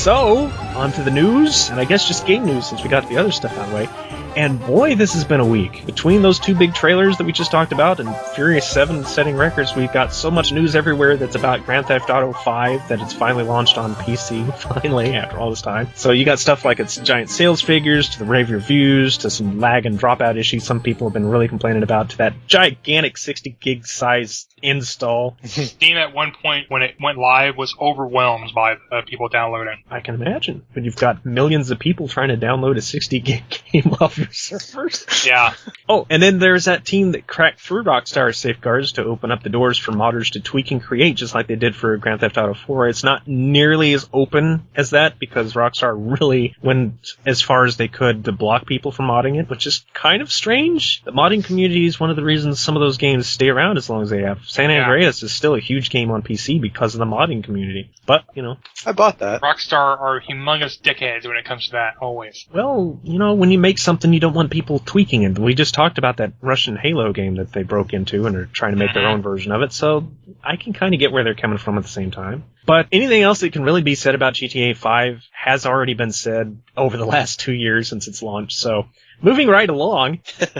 So, on to the news, and I guess just game news since we got the other stuff out of the way. And boy, this has been a week. Between those two big trailers that we just talked about and Furious 7 setting records, we've got so much news everywhere that's about Grand Theft Auto 5 that it's finally launched on PC, finally, after all this time. So you got stuff like its giant sales figures, to the rave reviews, to some lag and dropout issues some people have been really complaining about, to that gigantic 60 gig size install. Steam at one point, when it went live, was overwhelmed by people downloading. I can imagine. But you've got millions of people trying to download a 60 gig game off your servers. Yeah. Oh, and then there's that team that cracked through Rockstar's safeguards to open up the doors for modders to tweak and create, just like they did for Grand Theft Auto 4. It's not nearly as open as that, because Rockstar really went as far as they could to block people from modding it, which is kind of strange. The modding community is one of the reasons some of those games stay around as long as they have. San Andreas is still a huge game on PC because of the modding community. But, you know. I bought that. Rockstar are humongous dickheads when it comes to that, always. Well, you know, when you make something, you don't want people tweaking it. We just talked about that Russian Halo game that they broke into and are trying to make their own version of it, so I can kind of get where they're coming from at the same time. But anything else that can really be said about GTA 5 has already been said over the last 2 years since its launch, so moving right along,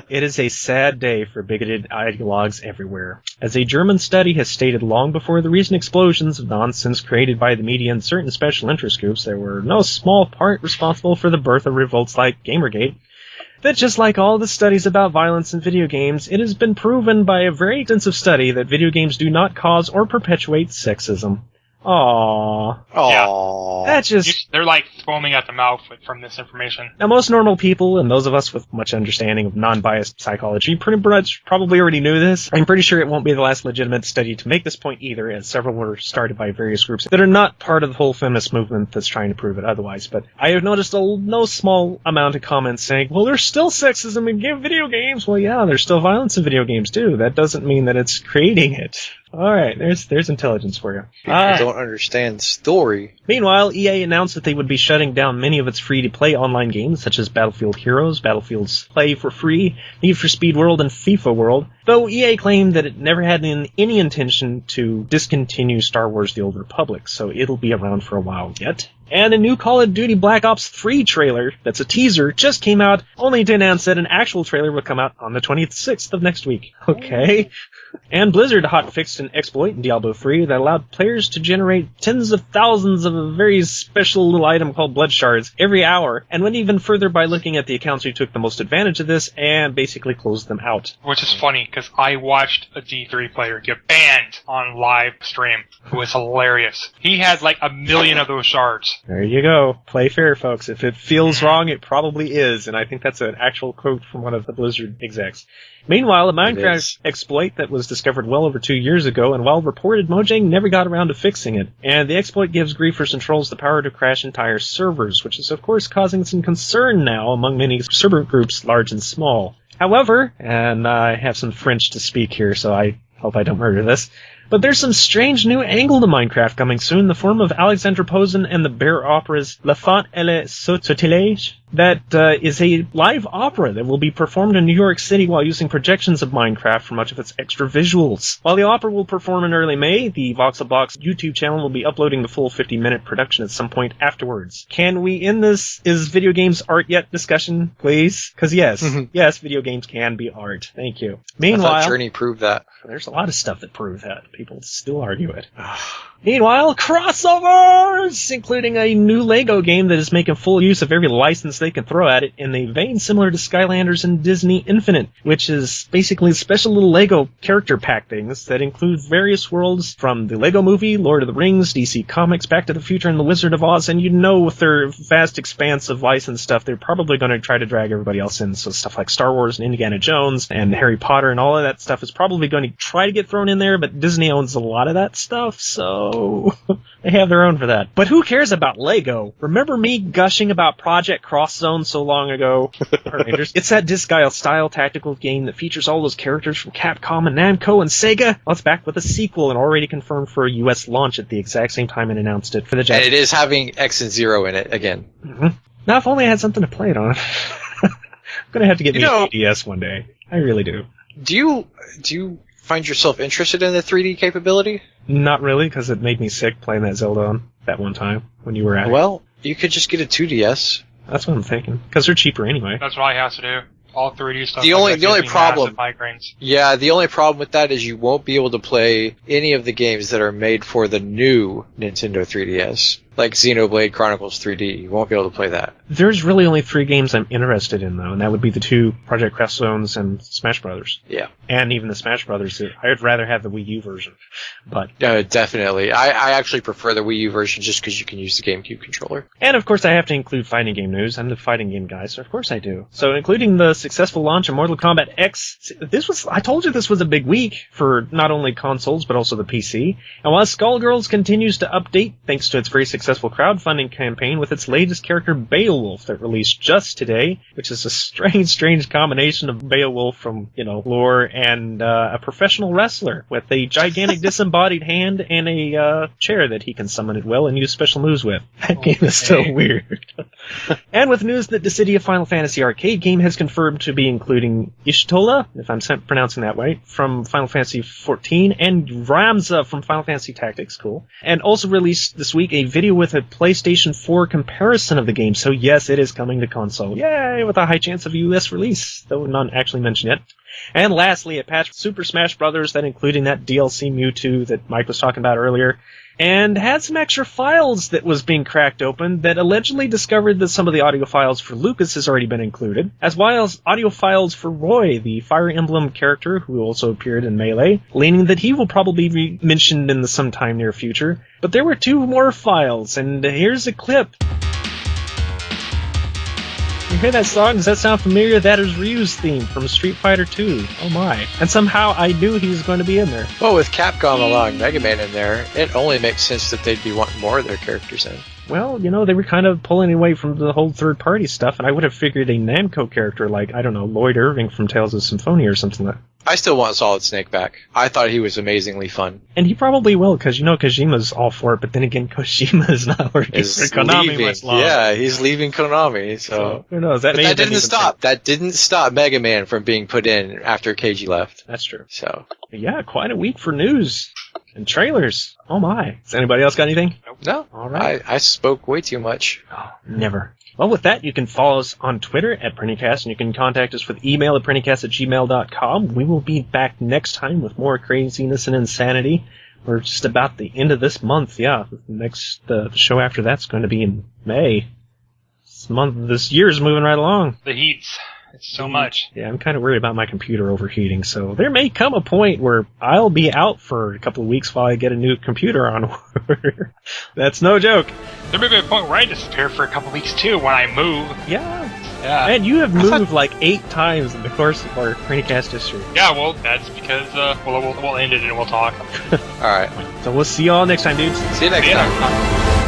it is a sad day for bigoted ideologues everywhere. As a German study has stated long before the recent explosions of nonsense created by the media and certain special interest groups, there were no small part responsible for the birth of revolts like Gamergate, that just like all the studies about violence in video games, it has been proven by a very extensive study that video games do not cause or perpetuate sexism. Aww. Aww. That just... They're like foaming at the mouth from this information. Now, most normal people, and those of us with much understanding of non-biased psychology, pretty much probably already knew this. I'm pretty sure it won't be the last legitimate study to make this point either, as several were started by various groups that are not part of the whole feminist movement that's trying to prove it otherwise. But I have noticed no small amount of comments saying, well, there's still sexism in video games. Well, yeah, there's still violence in video games, too. That doesn't mean that it's creating it. All right, there's intelligence for you. People don't understand story. Meanwhile, EA announced that they would be shutting down many of its free-to-play online games, such as Battlefield Heroes, Battlefield's Play for Free, Need for Speed World, and FIFA World, though EA claimed that it never had any intention to discontinue Star Wars The Old Republic, so it'll be around for a while yet. And a new Call of Duty Black Ops 3 trailer, that's a teaser, just came out, only to announce that an actual trailer will come out on the 26th of next week. Okay. And Blizzard hotfixed an exploit in Diablo 3 that allowed players to generate tens of thousands of a very special little item called blood shards every hour, and went even further by looking at the accounts who took the most advantage of this and basically closed them out. Which is funny, because I watched a D3 player get banned on live stream. It was hilarious. He had like 1 million of those shards. There you go. Play fair, folks. If it feels wrong, it probably is, and I think that's an actual quote from one of the Blizzard execs. Meanwhile, a Minecraft exploit that was discovered well over 2 years ago, and while reported, Mojang never got around to fixing it. And the exploit gives griefers and trolls the power to crash entire servers, which is of course causing some concern now among many server groups, large and small. However, and I have some French to speak here, so I hope I don't murder this, but there's some strange new angle to Minecraft coming soon in the form of Alexandre Posen and the Bear Opera's La Fente et le Sautilège. That is a live opera that will be performed in New York City while using projections of Minecraft for much of its extra visuals. While the opera will perform in early May, the Voxelbox YouTube channel will be uploading the full 50-minute production at some point afterwards. Can we end this is video games art yet discussion, please? Because yes, yes, video games can be art. Thank you. Meanwhile, I thought Journey proved that. There's a lot of stuff that proves that. People still argue it. Meanwhile, crossovers! Including a new LEGO game that is making full use of every license they can throw at it in a vein similar to Skylanders and Disney Infinite, which is basically special little LEGO character pack things that include various worlds from the LEGO Movie, Lord of the Rings, DC Comics, Back to the Future, and The Wizard of Oz, and you know with their vast expanse of licensed stuff, they're probably going to try to drag everybody else in, so stuff like Star Wars and Indiana Jones and Harry Potter and all of that stuff is probably going to try to get thrown in there, but Disney owns a lot of that stuff, so they have their own for that. But who cares about LEGO? Remember me gushing about Project Cross Zone so long ago? It's that disc-style tactical game that features all those characters from Capcom and Namco and Sega. Well, it's back with a sequel and already confirmed for a US launch at the exact same time it announced it for the Japanese. And it is having X and Zero in it again. Mm-hmm. Now, if only I had something to play it on. I'm going to have to get me a DS one day. I really do. Do you find yourself interested in the 3D capability? Not really, because it made me sick playing that Zelda on that one time when you were at it. Well, You could just get a 2DS. That's what I'm thinking. Because they're cheaper anyway. That's what I have to do. All 3D stuff. The only problem. Migraines. Yeah, the only problem with that is you won't be able to play any of the games that are made for the new Nintendo 3DS. Like Xenoblade Chronicles 3D. You won't be able to play that. There's really only 3 games I'm interested in, though, and that would be the 2 Project Crest Zones and Smash Brothers. Yeah. And even the Smash Brothers. I would rather have the Wii U version. But definitely. I actually prefer the Wii U version just because you can use the GameCube controller. And of course I have to include fighting game news. I'm the fighting game guy, so of course I do. So including the successful launch of Mortal Kombat X, I told you this was a big week for not only consoles but also the PC. And while Skullgirls continues to update thanks to its very successful crowdfunding campaign with its latest character Beowulf that released just today, which is a strange combination of Beowulf from, lore and a professional wrestler with a gigantic disembodied hand and a chair that he can summon at will and use special moves with. That game is so weird. And with news that the City of Final Fantasy arcade game has confirmed to be including Ishtola, if I'm pronouncing that right, from Final Fantasy XIV, and Ramza from Final Fantasy Tactics, cool. And also released this week a video with a PlayStation 4 comparison of the game, so yes, it is coming to console. Yay, with a high chance of a US release, though not actually mentioned yet. And lastly, a patch for Super Smash Bros. That including that DLC Mewtwo that Mike was talking about earlier, and had some extra files that was being cracked open that allegedly discovered that some of the audio files for Lucas has already been included, as well as audio files for Roy, the Fire Emblem character who also appeared in Melee, leaning that he will probably be mentioned in the sometime near future. But there were 2 more files, and here's a clip. You hear that song? Does that sound familiar? That is Ryu's theme from Street Fighter 2. Oh my. And somehow I knew he was going to be in there. Well, with Capcom allowing Mega Man in there, it only makes sense that they'd be wanting more of their characters in. Well, they were kind of pulling away from the whole third-party stuff, and I would have figured a Namco character like, I don't know, Lloyd Irving from Tales of Symphonia or something like that. I still want Solid Snake back. I thought he was amazingly fun. And he probably will, because, Kojima's all for it, but then again, Kojima's not working for Konami much longer. Yeah, he's leaving Konami, so... Who knows? That didn't stop. That didn't stop Mega Man from being put in after Keiji left. That's true. So... Yeah, quite a week for news. And trailers. Oh my. Does anybody else got anything? No. All right. I spoke way too much. Oh, never. Well, with that, you can follow us on Twitter at PrinnyCast, and you can contact us with email at PrinnyCast@gmail.com. We will be back next time with more craziness and insanity. We're just about the end of this month, yeah. The show after that's going to be in May. This year's moving right along. The heats. It's so much. Yeah, I'm kind of worried about my computer overheating, so there may come a point where I'll be out for a couple of weeks while I get a new computer on order. That's no joke. There may be a point where I disappear for a couple of weeks, too, when I move. Yeah. And you have moved like 8 times in the course of our PrinnyCast history. Yeah, well, that's because, we'll end it and we'll talk. All right. So we'll see you all next time, dudes. See you next time.